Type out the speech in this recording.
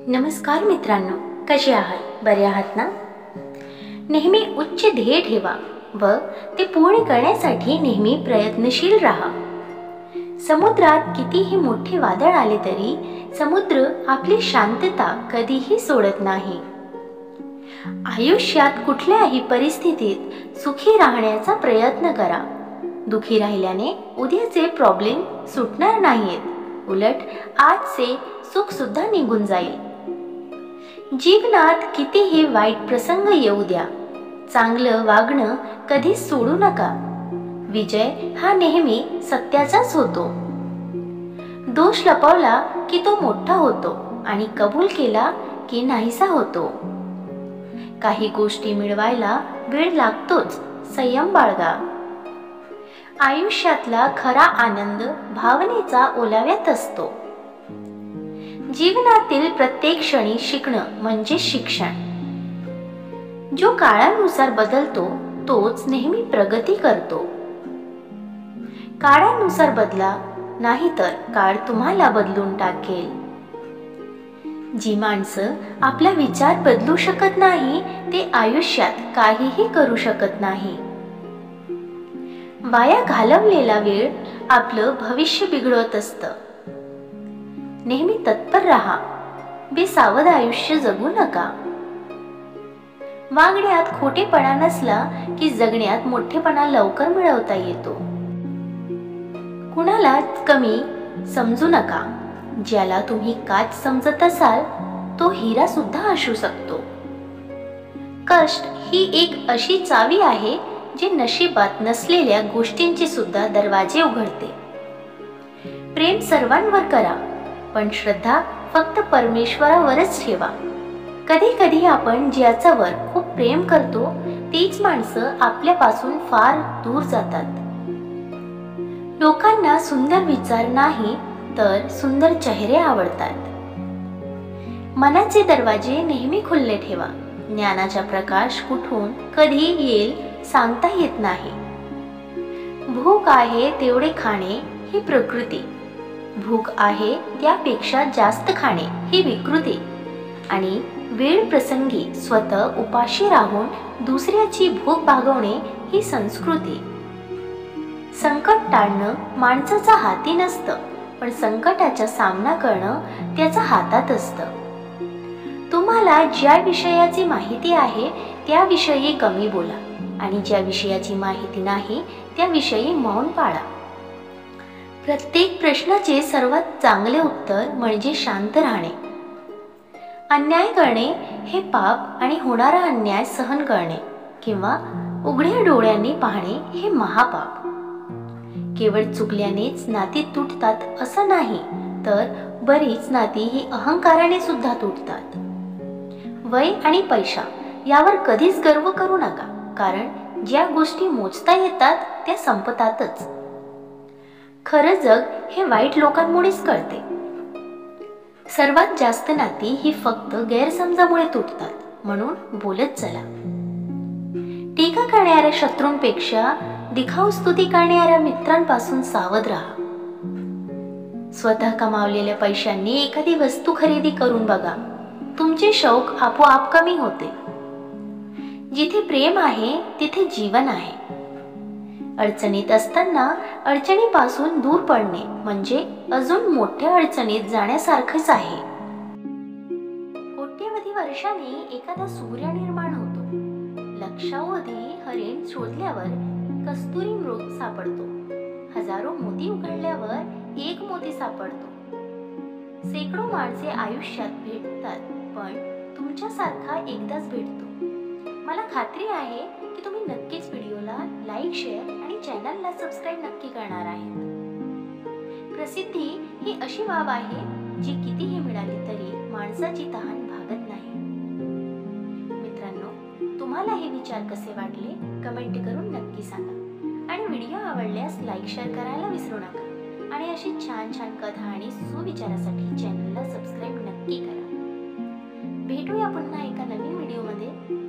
नमस्कार मित्रांनो, कसे आहात? बरे आहात ना? नेहमी उच्च ध्येय ठेवा व ते पूर्ण करण्यासाठी नेहमी प्रयत्नशील राहा. समुद्रात कितीही मोठे वादळ आले तरी समुद्र आपली शांतता कधीही सोडत नाही. आयुष्यात कुठल्याही परिस्थितीत सुखी राहण्याचा प्रयत्न करा. दुखी राहिल्याने उद्याचे प्रॉब्लेम सुटणार नाहीत, उलट आजचे सुख सुद्धा निघून जाईल. जीवनात कितीही वाईट प्रसंग येऊ द्या, चांगलं वागणं कधी सोडू नका. विजय हा नेहमी सत्याचाच होतो. दोष लपवला की तो मोठा होतो आणि कबूल केला की नाहीसा होतो. काही गोष्टी मिळवायला वेळ लागतोच, संयम बाळगा. आयुष्यातला खरा आनंद भावनेचा ओलाव्यात असतो. जीवनातील प्रत्येक क्षणी शिकणं म्हणजे शिक्षण. जो काळानुसार बदलतो तोच नेहमी प्रगती करतो. काळानुसार बदला, नाहीतर काळ तुम्हाला बदलून टाकेल. जी माणसं आपला विचार बदलू शकत नाही ते आयुष्यात काहीही करू शकत नाही. वाया घालवलेला वेळ आपलं भविष्य बिघडवत असतं. नेहमी तत्पर राहा, बेसावध आयुष्य जगू नका. वागण्यात खोटेपणा नसला की जगण्यात मोठेपणा लवकर मिळवता येतो. कुणाला कमी समजू नका. ज्याला तुम्ही काच समजत असाल तो हिरा सुद्धा असू शकतो. कष्ट ही एक अशी चावी आहे जे नशिबात नसलेल्या गोष्टींचे सुद्धा दरवाजे उघडते. प्रेम सर्वांवर करा, पण श्रद्धा फक्त परमेश्वरावरच ठेवा. कधी कधी आपण ज्याच्यावर खूप प्रेम करतो तीच माणसं आपल्यापासून फार दूर जातात. लोकांना सुंदर विचार नाही तर सुंदर चेहरे आवडतात. मनाचे दरवाजे नेहमी खुले ठेवा. ज्ञानाचा प्रकाश कुठून कधी येईल सांगता येत नाही. भूक आहे तेवढे खाणे ही प्रकृती, भूक आहे त्यापेक्षा जास्त खाणे ही विकृती, आणि वेळ प्रसंगी स्वतः उपाशी राहून दुसऱ्याची भूक भागवणे ही संस्कृती. संकट टाळणं माणसाच्या हाती नसतं, पण संकटाचा सामना करणं त्याच्या हातात असतं. तुम्हाला ज्या विषयाची माहिती आहे त्याविषयी कमी बोला आणि ज्या विषयाची माहिती नाही त्याविषयी मौन पाळा. प्रत्येक प्रश्नाचे सर्वात चांगले उत्तर म्हणजे शांत राहणे. अन्याय करणे हे पाप आणि होणारा अन्याय सहन करणे किंवा उघड्या डोळ्यांनी पाहणे हे महापाप. केवळ चुकल्यानेच नाती तुटतात असं नाही, तर बरीच नाती ही अहंकाराने सुद्धा तुटतात. वय आणि पैसा यावर कधीच गर्व करू नका, कारण ज्या गोष्टी मोजता येतात त्या संपतातच. खरं जग हे वाईट लोकांमुळेच कळते. सर्वात जास्त नाती ही फक्त गैरसमजामुळे तुटतात, म्हणून बोलत चला. टीका करणाऱ्या शत्रूंपेक्षा दिखाऊ स्तुती करणाऱ्या मित्रांपासून सावध राहा. स्वतः कमावलेल्या पैशांनी एखादी वस्तू खरेदी करून बघा, तुमचे शौक आपोआप कमी होते. जिथे प्रेम आहे तिथे जीवन आहे. अडचणीत असताना अडचणीपासून दूर पडणे म्हणजे अजून मोठ्या अडचणीत जाण्यासारखंच आहे. कोट्यवधी वर्षांनी एखादा सूर्य निर्माण होतो. लक्षावधी हरिण शोधल्यावर कस्तुरी मृग सापडतो. हजारो मोती उघडल्यावर एक मोती सापडतो. शेकडो माणसे आयुष्यात भेटतात, पण तुमच्यासारखा एकदाच भेटतो. मला खात्री आहे की तुम्ही नक्कीच व्हिडिओला लाईक, शेअर आणि चॅनलला सबस्क्राईब नक्की करणार आहे. प्रसिद्धी ही अशी बाब आहे जी कितीही मिळाली तरी माणसाची तहान भागत नाही. मित्रांनो, तुम्हाला हे विचार कसे वाटले कमेंट करून नक्की सांगा, आणि व्हिडिओ आवडल्यास लाईक शेअर करायला विसरू नका. आणि अशी छान छान कथा आणि सुविचारासाठी चॅनलला सबस्क्राईब नक्की करा. भेटूया पुन्हा एका नवीन व्हिडिओमध्ये.